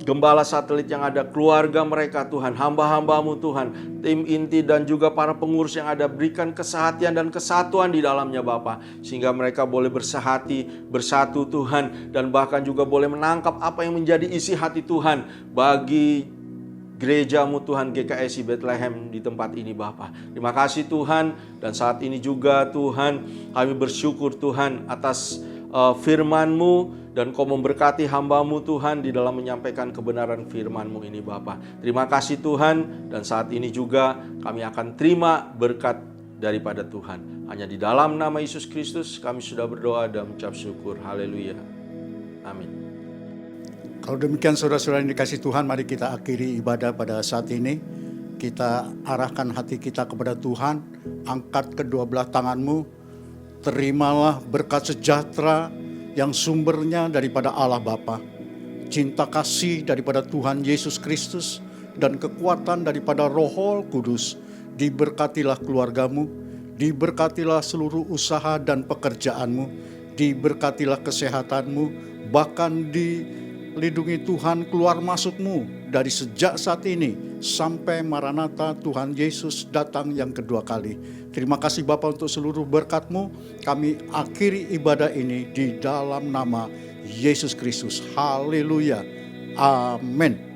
Speaker 3: gembala satelit yang ada, keluarga mereka Tuhan, hamba-hamba-Mu Tuhan, tim inti dan juga para pengurus yang ada, berikan kesehatan dan kesatuan di dalamnya Bapa, sehingga mereka boleh bersehati, bersatu Tuhan, dan bahkan juga boleh menangkap apa yang menjadi isi hati Tuhan bagi gereja-Mu Tuhan, GKSI Bethlehem di tempat ini Bapa. Terima kasih Tuhan, dan saat ini juga Tuhan kami bersyukur Tuhan atas firman-Mu, dan Kau memberkati hamba-Mu Tuhan di dalam menyampaikan kebenaran firman-Mu ini Bapa. Terima kasih Tuhan, dan saat ini juga kami akan terima berkat daripada Tuhan. Hanya di dalam nama Yesus Kristus kami sudah berdoa dan mengucap syukur. Haleluya. Amin.
Speaker 4: Kalau demikian saudara-saudara yang dikasih Tuhan, mari kita akhiri ibadah pada saat ini. Kita arahkan hati kita kepada Tuhan. Angkat kedua belah tanganmu. Terimalah berkat sejahtera yang sumbernya daripada Allah Bapa, cinta kasih daripada Tuhan Yesus Kristus, dan kekuatan daripada Roh Kudus. Diberkatilah keluargamu, diberkatilah seluruh usaha dan pekerjaanmu, diberkatilah kesehatanmu, bahkan dilindungi Tuhan keluar masukmu dari sejak saat ini sampai Maranatha Tuhan Yesus datang yang kedua kali. Terima kasih Bapa untuk seluruh berkat-Mu. Kami akhiri ibadah ini di dalam nama Yesus Kristus. Haleluya. Amin.